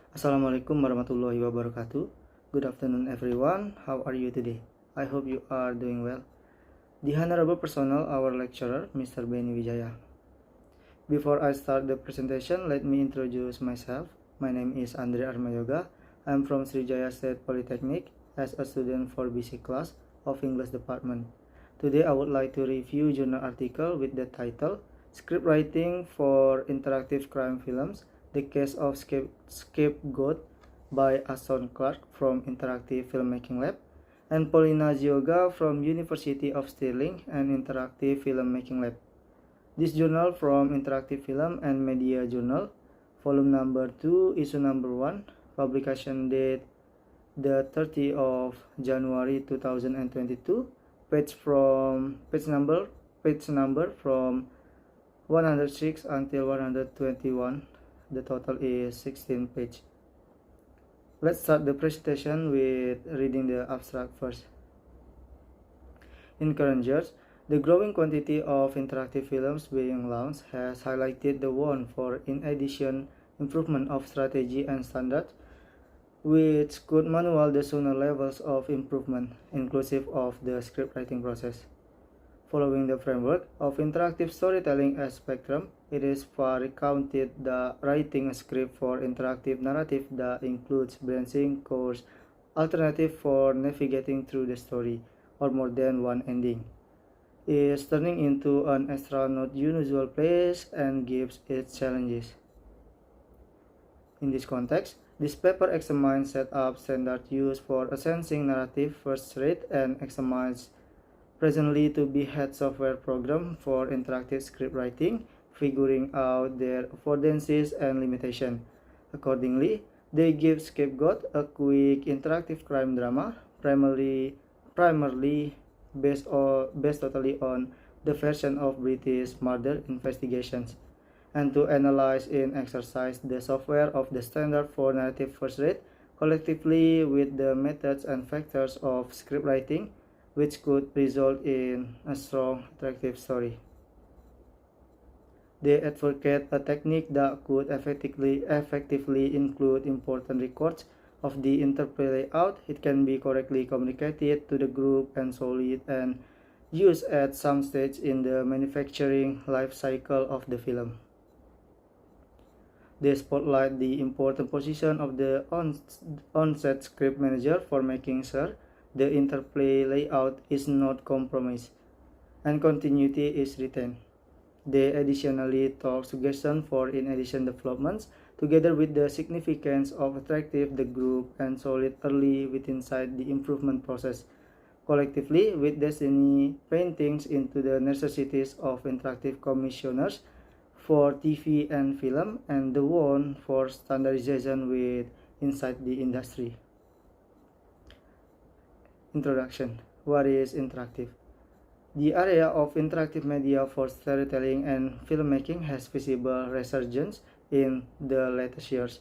Assalamualaikum warahmatullahi wabarakatuh. Good afternoon everyone. How are you today? I hope you are doing well. The Honorable Personnel, our lecturer, Mr. Benny Wijaya. Before I start the presentation, let me introduce myself. My name is Andree Armayoga. I'm from Sriwijaya State Polytechnic as a student for BC class of English department. Today I would like to review journal article with the title Script Writing for Interactive Crime Films, The Case of Scapegoat by Ason Clark from Interactive Filmmaking Lab and Paulina Gioga from University of Stirling and Interactive Filmmaking Lab. This journal from Interactive Film and Media Journal, volume number 2, issue number 1, publication date the 30th of January 2022, page number from 106 until 121. The total is 16 pages. Let's start the presentation with reading the abstract first. In current years, the growing quantity of interactive films being launched has highlighted the want for in-addition improvement of strategy and standards, which could manual the sooner levels of improvement, inclusive of the script writing process. Following the framework of interactive storytelling as spectrum, it is far recounted that writing a script for interactive narrative that includes branching course alternative for navigating through the story, or more than one ending, is turning into an extra not unusual place and gives its challenges. In this context, this paper examines set up standard used for assessing narrative first rate and examines presently to be head software program for interactive script writing, figuring out their affordances and limitations. Accordingly, they give Scapegoat a quick interactive crime drama, primarily based totally on the version of British murder investigations, and to analyze in exercise the software of the standard for narrative first rate collectively with the methods and factors of script writing, which could result in a strong, attractive story. They advocate a technique that could effectively include important records of the interplay layout. It can be correctly communicated to the group and solid and used at some stage in the manufacturing life cycle of the film. They spotlight the important position of the on-set script manager for making sure the interplay layout is not compromised and continuity is retained. They additionally talk suggestion for in-addition developments together with the significance of attractive the group and solid early within the improvement process, collectively with destiny paintings into the necessities of interactive commissioners for TV and film and the one for standardization with inside the industry. Introduction. What is interactive? The area of interactive media for storytelling and filmmaking has visible resurgence in the latest years,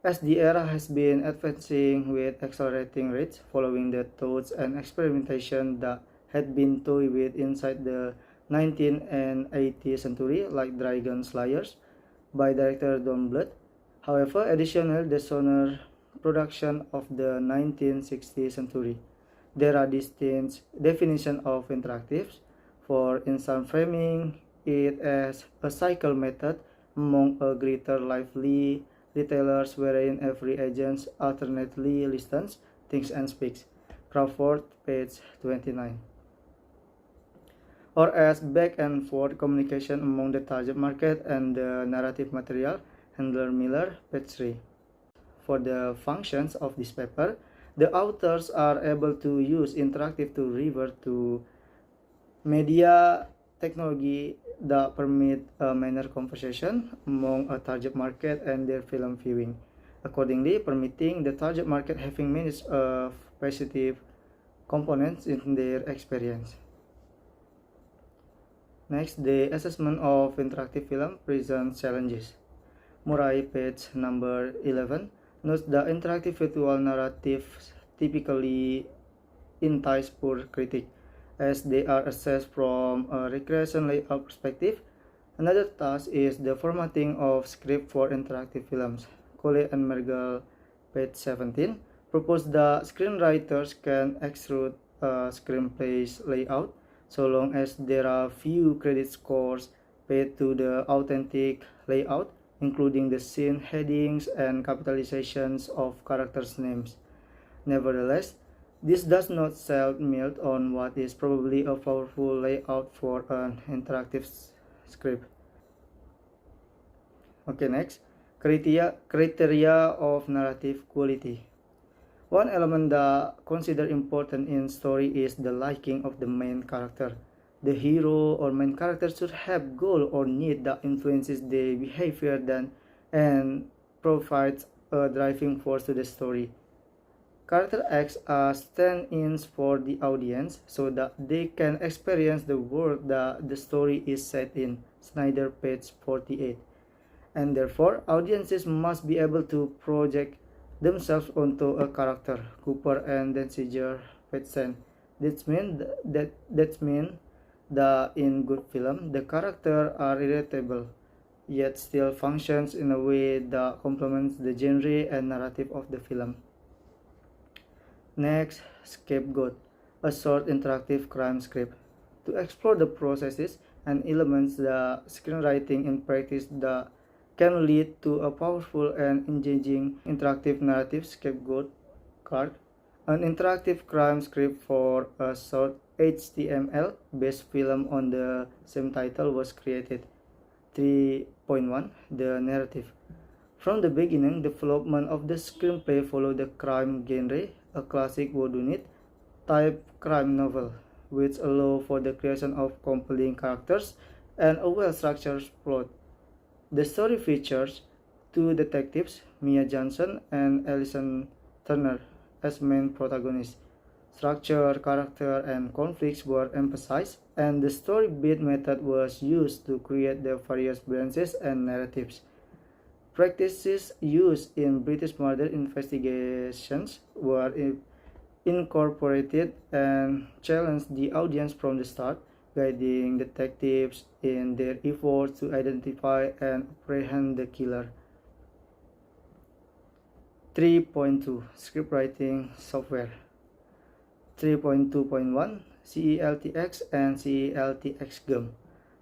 as the era has been advancing with accelerating rates following the thoughts and experimentation that had been toyed with inside the 19th and 18th century, like Dragon Slayers by director Don Bluth. However, additional the production of the 1960th century. There are distinct definitions of interactives. For instance, framing it as a cycle method among a greater lively retailers wherein every agent alternately listens, thinks and speaks. Crawford, page 29. Or as back and forth communication among the target market and the narrative material, Handler Miller, page 3. For the functions of this paper, the authors are able to use interactive to revert to media technology that permit a manner conversation among a target market and their film viewing, accordingly permitting the target market having minutes of positive components in their experience. Next, the assessment of interactive film presents challenges. Murray, page number 11, notes that interactive visual narratives typically entice poor critics, as they are assessed from a recreation layout perspective. Another task is the formatting of script for interactive films. Cole and Mergel, page 17, propose that screenwriters can extrude a screenplay's layout so long as there are few credit scores paid to the authentic layout, including the scene headings and capitalizations of characters' names. Nevertheless, this does not shed light on what is probably a powerful layout for an interactive script. Okay, next, criteria of narrative quality. One element that considered important in story is the liking of the main character. The hero or main character should have goal or need that influences their behavior and provides a driving force to the story. Character acts as stand-ins for the audience so that they can experience the world that the story is set in. Snyder, page 48. And therefore, audiences must be able to project themselves onto a character. Cooper and Denziger, page 10. That means that in good film, the characters are irritable, yet still functions in a way that complements the genre and narrative of the film. Next, Scapegoat, a short interactive crime script. To explore the processes and elements that screenwriting in practice that can lead to a powerful and engaging interactive narrative scapegoat card, an interactive crime script for a short HTML-based film on the same title was created. 3.1 The narrative. From the beginning, development of the screenplay followed the crime genre, a classic whodunit type crime novel, which allow for the creation of compelling characters and a well-structured plot. The story features two detectives, Mia Johnson and Alison Turner, as main protagonists. Structure, character, and conflicts were emphasized, and the story beat method was used to create the various branches and narratives. Practices used in British murder investigations were incorporated and challenged the audience from the start, guiding detectives in their efforts to identify and apprehend the killer. 3.2 Scriptwriting Software. 3.2.1 CELTX and CELTX GUM.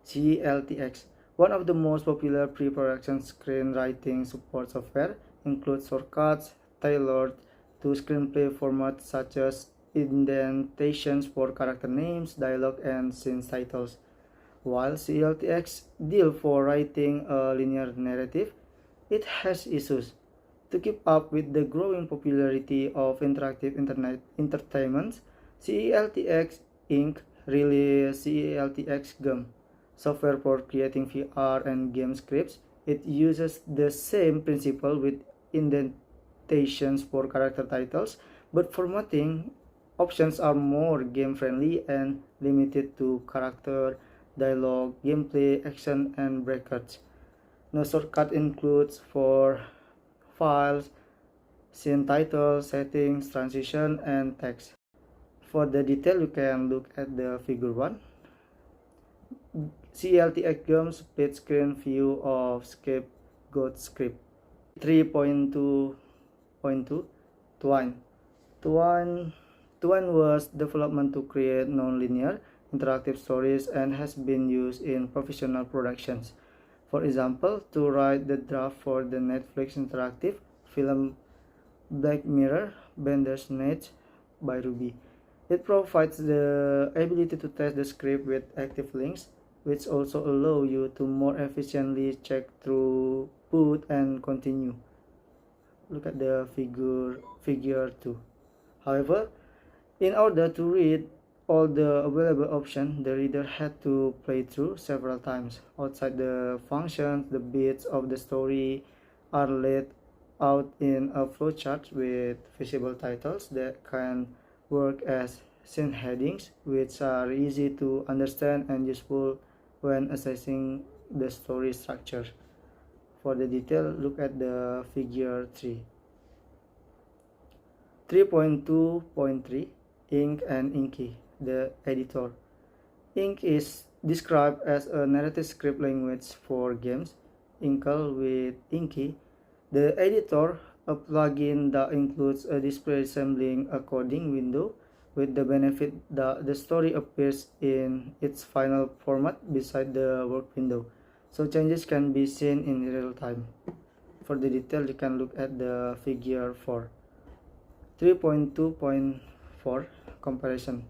CELTX, one of the most popular pre-production screenwriting support software, includes shortcuts tailored to screenplay formats such as indentations for character names, dialogue, and scene titles. While CLTX deals for writing a linear narrative, it has issues. To keep up with the growing popularity of interactive internet entertainment, CELTX Inc. released CELTX GUM, software for creating VR and game scripts. It uses the same principle with indentations for character titles, but formatting options are more game-friendly and limited to character, dialogue, gameplay, action, and breakers. No shortcut includes for files, scene title, settings, transition, and text. For the detail, you can look at the figure 1. CLTX GUM split screen view of Scapegoat script. 3.2.2 Twine. Twine was development to create non-linear interactive stories and has been used in professional productions. For example, to write the draft for the Netflix interactive film Black Mirror Bandersnatch by Ruby. It provides the ability to test the script with active links, which also allow you to more efficiently check throughput and continue. Look at the figure 2. However, in order to read all the available options, the reader had to play through several times. Outside the functions, the bits of the story are laid out in a flowchart with visible titles that can work as scene headings, which are easy to understand and useful when assessing the story structure. For the detail, look at the figure 3. 3.2.3 Ink and Inky, the editor. Ink is described as a narrative script language for games. Inkle with Inky The editor, a plugin that includes a display resembling a coding window, with the benefit that the story appears in its final format beside the work window, so changes can be seen in real time. For the detail, you can look at the figure 4. 3.2.4 Comparison.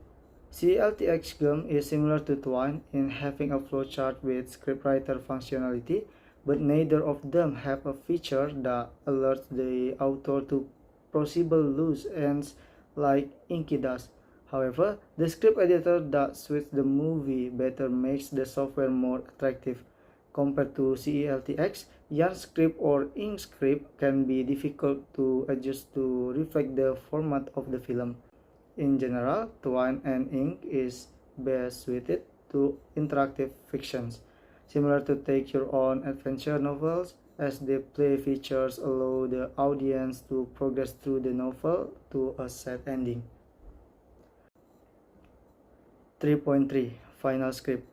CLTX GUM is similar to Twine in having a flowchart with scriptwriter functionality, but neither of them have a feature that alerts the author to possible loose ends like Inky does. However, the script editor that suits the movie better makes the software more attractive. Compared to CELTX, YarnScript or Inkscript can be difficult to adjust to reflect the format of the film. In general, Twine and Ink is best suited to interactive fictions, similar to Take Your Own Adventure novels, as the play features allow the audience to progress through the novel to a sad ending. 3.3 Final Script.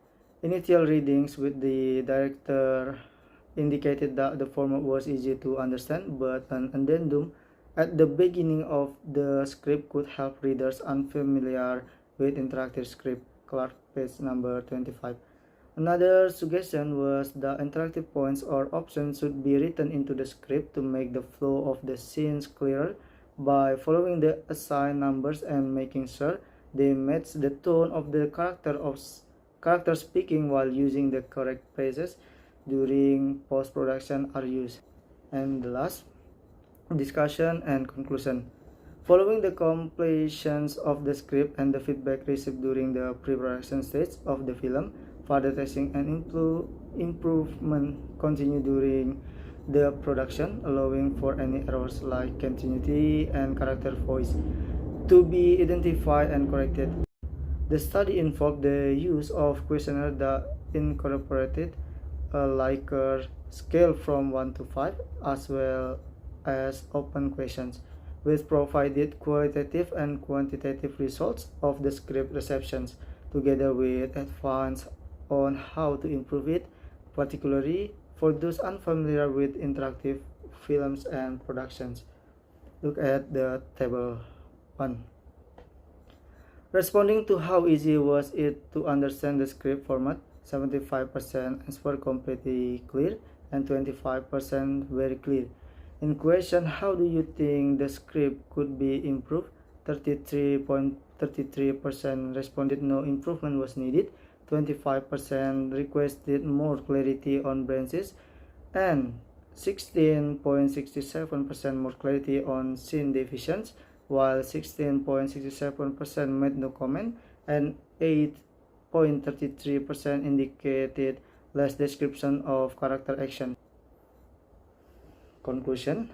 Initial readings with the director indicated that the format was easy to understand, but an addendum at the beginning of the script could help readers unfamiliar with interactive script. Clark, page number 25. Another suggestion was that interactive points or options should be written into the script to make the flow of the scenes clearer by following the assigned numbers and making sure they match the tone of the character speaking while using the correct phrases during post-production are used. And the last, discussion and conclusion. Following the completions of the script and the feedback received during the pre-production stage of the film, further testing and improvement continue during the production, allowing for any errors like continuity and character voice to be identified and corrected. The study involved the use of questionnaire that incorporated a Likert scale from 1 to 5, as well as open questions, which provided qualitative and quantitative results of the script receptions, together with advice on how to improve it, particularly for those unfamiliar with interactive films and productions. Look at the table 1. Responding to how easy was it to understand the script format, 75% answer completely clear and 25% very clear. In question, how do you think the script could be improved? 33.33% responded no improvement was needed, 25% requested more clarity on branches, and 16.67% more clarity on scene divisions, while 16.67% made no comment and 8.33% indicated less description of character action. Conclusion.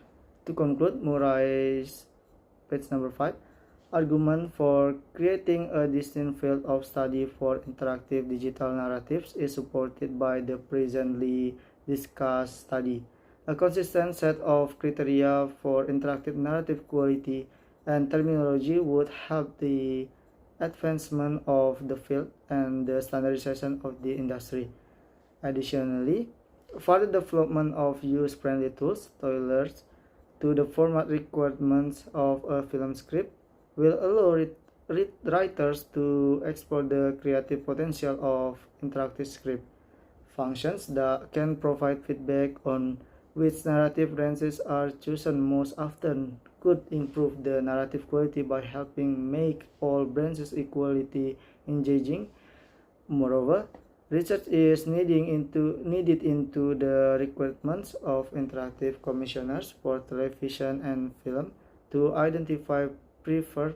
To conclude, Murray's page number 5, argument for creating a distinct field of study for interactive digital narratives is supported by the presently discussed study. A consistent set of criteria for interactive narrative quality and terminology would help the advancement of the field and the standardization of the industry. Additionally, further development of user-friendly tools tailored to the format requirements of a film script will allow writers to explore the creative potential of interactive script functions that can provide feedback on which narrative branches are chosen most often could improve the narrative quality by helping make all branches equally engaging. Moreover, research is needed into the requirements of interactive commissioners for television and film to identify preferred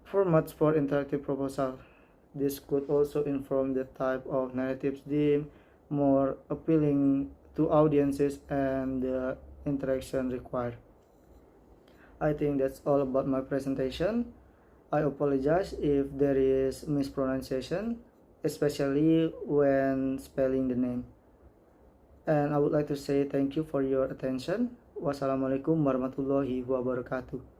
formats for interactive proposal. This could also inform the type of narratives deemed more appealing to audiences and the interaction required. I think that's all about my presentation. I apologize if there is mispronunciation, especially when spelling the name. And I would like to say thank you for your attention. Wassalamualaikum warahmatullahi wabarakatuh.